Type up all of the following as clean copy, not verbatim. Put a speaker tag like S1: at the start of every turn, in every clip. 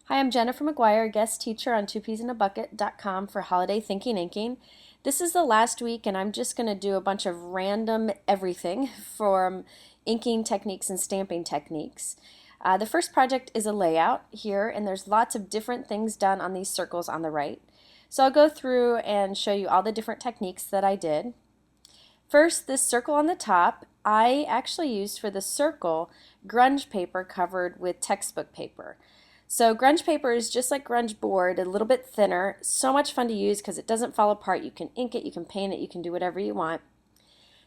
S1: Hi, I'm Jennifer McGuire, guest teacher on twopeasinAbucket.com for Holiday Thinking Inking. This is the last week, and I'm just going to do a bunch of random everything from inking techniques and stamping techniques. The first project is a layout here, and there's lots of different things done on these circles on the right. So I'll go through and show you all the different techniques that I did. First, this circle on the top, I actually used for the circle grunge paper covered with textbook paper. So grunge paper is just like grunge board, a little bit thinner, so much fun to use because it doesn't fall apart. You can ink it, you can paint it, you can do whatever you want.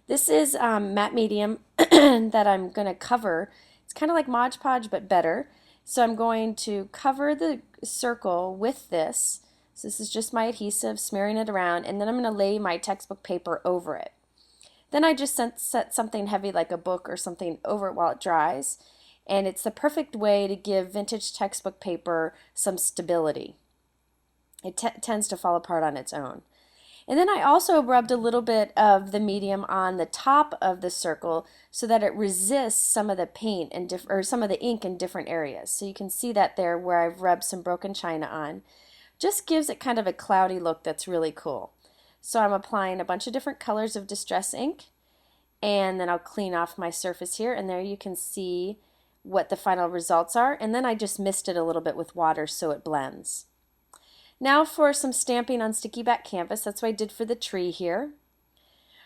S1: This is matte medium that I'm going to cover. It's kind of like Mod Podge but better. So I'm going to cover the circle with this. So this is just my adhesive, smearing it around, and then I'm going to lay my textbook paper over it. Then I just set something heavy like a book or something over it while it dries. And it's the perfect way to give vintage textbook paper some stability. It tends to fall apart on its own. And then I also rubbed a little bit of the medium on the top of the circle so that it resists some of the paint and or some of the ink in different areas. So you can see that there where I've rubbed some broken china on. Just gives it kind of a cloudy look that's really cool. So I'm applying a bunch of different colors of distress ink, and then I'll clean off my surface here, and there you can see what the final results are, and then I just mist it a little bit with water so it blends. Now for some stamping on sticky back canvas. That's what I did for the tree here.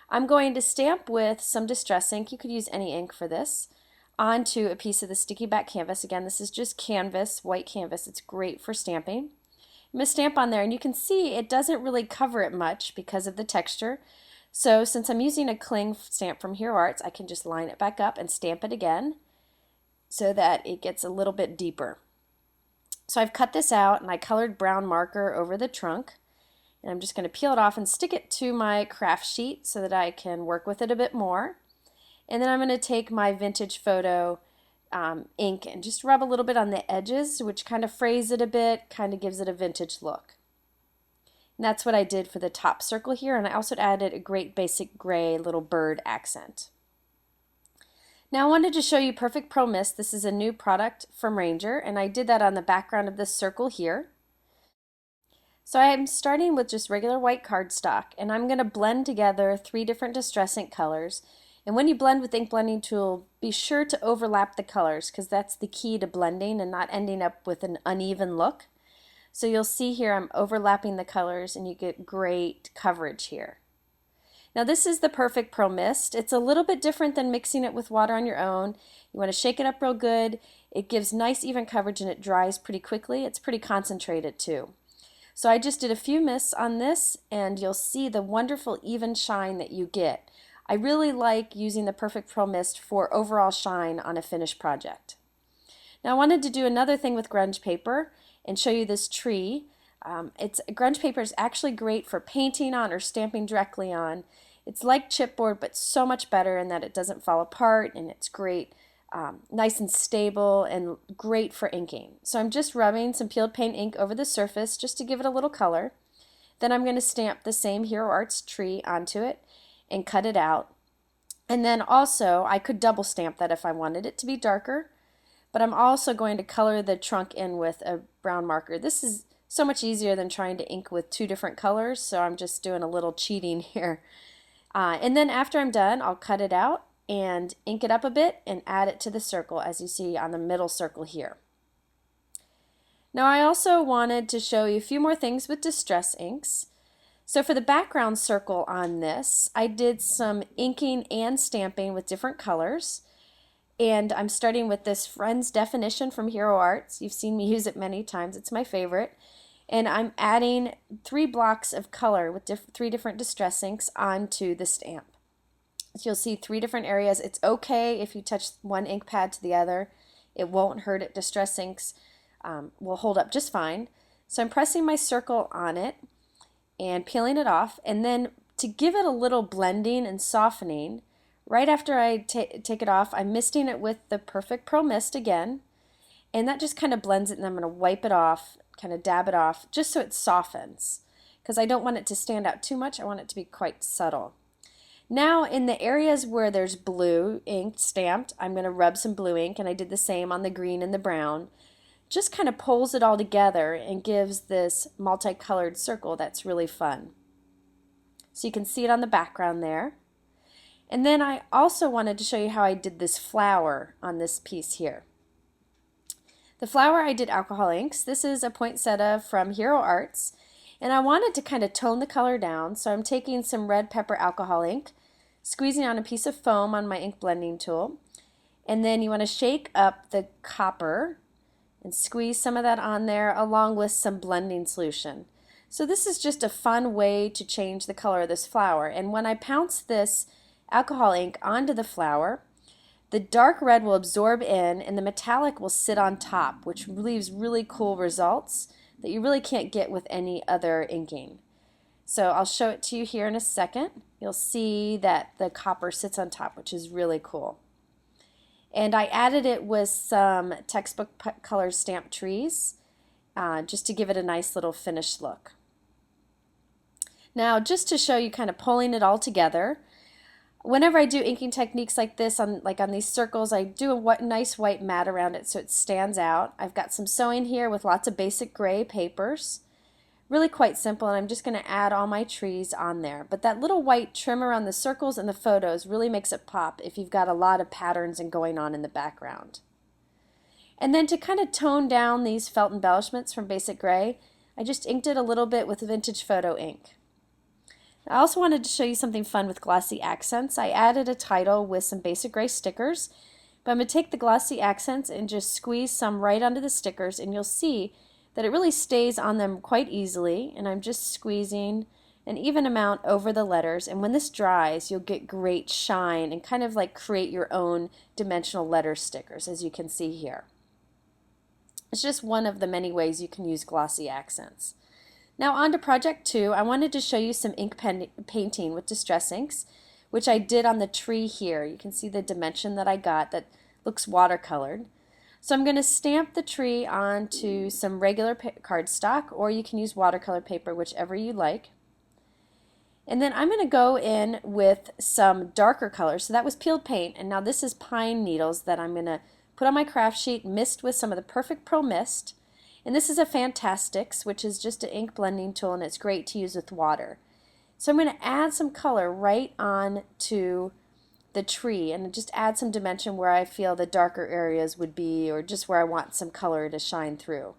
S1: I'm going to stamp with some distress ink, you could use any ink for this, onto a piece of the sticky back canvas. Again, this is just canvas, white canvas. It's great for stamping. I'm going to stamp on there, and you can see it doesn't really cover it much because of the texture. So since I'm using a cling stamp from Hero Arts, I can just line it back up and stamp it again so that it gets a little bit deeper. So I've cut this out, and I colored brown marker over the trunk, and I'm just going to peel it off and stick it to my craft sheet so that I can work with it a bit more. And then I'm going to take my vintage photo ink and just rub a little bit on the edges, which kind of frays it a bit, kind of gives it a vintage look. And that's what I did for the top circle here, and I also added a great basic gray little bird accent. Now I wanted to show you Perfect Pro Mist. This is a new product from Ranger, and I did that on the background of this circle here. So I'm starting with just regular white cardstock, and I'm going to blend together 3 different distress ink colors. And when you blend with the ink blending tool, be sure to overlap the colors because that's the key to blending and not ending up with an uneven look. So you'll see here I'm overlapping the colors, and you get great coverage here. Now this is the Perfect Pro Mist. It's a little bit different than mixing it with water on your own. You want to shake it up real good. It gives nice even coverage, and it dries pretty quickly. It's pretty concentrated too. So I just did a few mists on this, and you'll see the wonderful even shine that you get. I really like using the Perfect Pro Mist for overall shine on a finished project. Now I wanted to do another thing with grunge paper and show you this tree. Grunge paper is actually great for painting on or stamping directly on. It's like chipboard, but so much better in that it doesn't fall apart, and it's great, nice and stable, and great for inking. So I'm just rubbing some peeled paint ink over the surface just to give it a little color. Then I'm going to stamp the same Hero Arts tree onto it and cut it out. And then also I could double stamp that if I wanted it to be darker, but I'm also going to color the trunk in with a brown marker. This is so much easier than trying to ink with 2 different colors, so I'm just doing a little cheating here. And then after I'm done, I'll cut it out and ink it up a bit and add it to the circle, as you see on the middle circle here. Now I also wanted to show you a few more things with distress inks. So for the background circle on this, I did some inking and stamping with different colors. And I'm starting with this Friends Definition from Hero Arts. You've seen me use it many times. It's my favorite. And I'm adding 3 blocks of color with 3 different distress inks onto the stamp. So you'll see 3 different areas. It's okay if you touch one ink pad to the other. It won't hurt it. Distress inks will hold up just fine. So I'm pressing my circle on it and peeling it off. And then to give it a little blending and softening, right after I take it off, I'm misting it with the Perfect Pro Mist again. And that just kind of blends it, and I'm going to wipe it off, kind of dab it off, just so it softens. Because I don't want it to stand out too much. I want it to be quite subtle. Now in the areas where there's blue ink stamped, I'm going to rub some blue ink, and I did the same on the green and the brown, just kind of pulls it all together and gives this multicolored circle that's really fun. So you can see it on the background there. And then I also wanted to show you how I did this flower on this piece here. The flower I did alcohol inks. This is a poinsettia from Hero Arts. And I wanted to kind of tone the color down, so I'm taking some red pepper alcohol ink, squeezing on a piece of foam on my ink blending tool, and then you want to shake up the copper and squeeze some of that on there along with some blending solution. So this is just a fun way to change the color of this flower, and when I pounce this alcohol ink onto the flower, the dark red will absorb in and the metallic will sit on top, which leaves really cool results that you really can't get with any other inking. So I'll show it to you here in a second. You'll see that the copper sits on top, which is really cool. And I added it with some textbook color stamped trees just to give it a nice little finished look. Now, just to show you kind of pulling it all together, whenever I do inking techniques like this, on these circles, I do a nice white mat around it so it stands out. I've got some sewing here with lots of basic gray papers. Really quite simple, and I'm just going to add all my trees on there. But that little white trim around the circles and the photos really makes it pop if you've got a lot of patterns and going on in the background. And then to kind of tone down these felt embellishments from basic gray, I just inked it a little bit with vintage photo ink. I also wanted to show you something fun with glossy accents. I added a title with some basic gray stickers, but I'm going to take the glossy accents and just squeeze some right onto the stickers, and you'll see that it really stays on them quite easily, and I'm just squeezing an even amount over the letters, and when this dries you'll get great shine and kind of like create your own dimensional letter stickers, as you can see here. It's just one of the many ways you can use glossy accents. Now on to project 2. I wanted to show you some ink painting with distress inks, which I did on the tree here. You can see the dimension that I got that looks watercolored. So I'm going to stamp the tree onto some regular cardstock, or you can use watercolor paper, whichever you like. And then I'm going to go in with some darker colors. So that was peeled paint, and now this is pine needles that I'm going to put on my craft sheet, mist with some of the Perfect Pro Mist. And this is a Fantastics, which is just an ink blending tool, and it's great to use with water. So I'm going to add some color right on to the tree and just add some dimension where I feel the darker areas would be, or just where I want some color to shine through.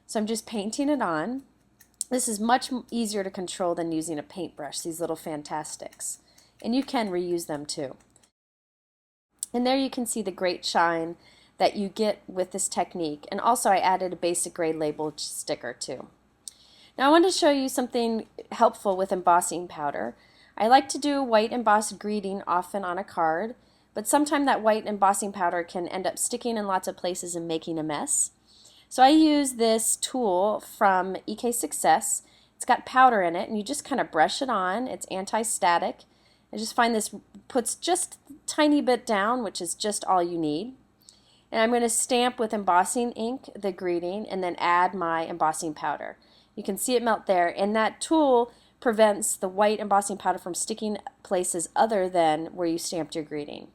S1: So I'm just painting it on. This is much easier to control than using a paintbrush, these little Fantastics. And you can reuse them too. And there you can see the great shine that you get with this technique, and also I added a basic gray label sticker too. Now I want to show you something helpful with embossing powder. I like to do a white embossed greeting often on a card, but sometimes that white embossing powder can end up sticking in lots of places and making a mess. So I use this tool from EK Success. It's got powder in it, and you just kind of brush it on. It's anti-static. I just find this puts just a tiny bit down, which is just all you need. And I'm going to stamp with embossing ink the greeting and then add my embossing powder. You can see it melt there, and that tool prevents the white embossing powder from sticking places other than where you stamped your greeting.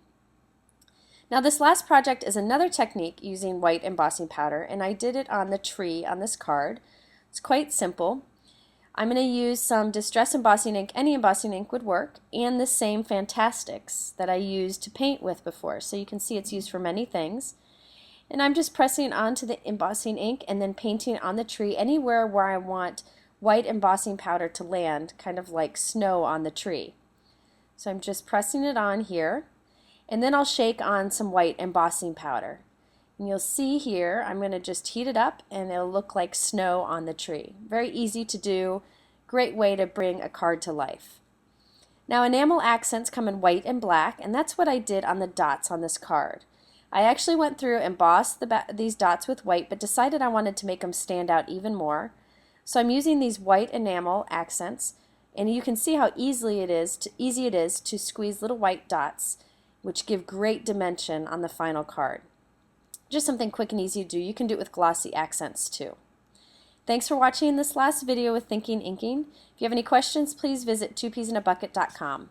S1: Now this last project is another technique using white embossing powder, and I did it on the tree on this card. It's quite simple. I'm going to use some distress embossing ink, any embossing ink would work, and the same Fantastics that I used to paint with before. So you can see it's used for many things. And I'm just pressing onto the embossing ink and then painting on the tree anywhere where I want white embossing powder to land, kind of like snow on the tree. So I'm just pressing it on here, and then I'll shake on some white embossing powder. And you'll see here, I'm going to just heat it up and it'll look like snow on the tree. Very easy to do, great way to bring a card to life. Now enamel accents come in white and black, and that's what I did on the dots on this card. I actually went through and embossed these dots with white, but decided I wanted to make them stand out even more. So I'm using these white enamel accents, and you can see how easy it is to squeeze little white dots, which give great dimension on the final card. Just something quick and easy to do. You can do it with glossy accents too. Thanks for watching this last video with Thinking Inking. If you have any questions, please visit twopeasinabucket.com.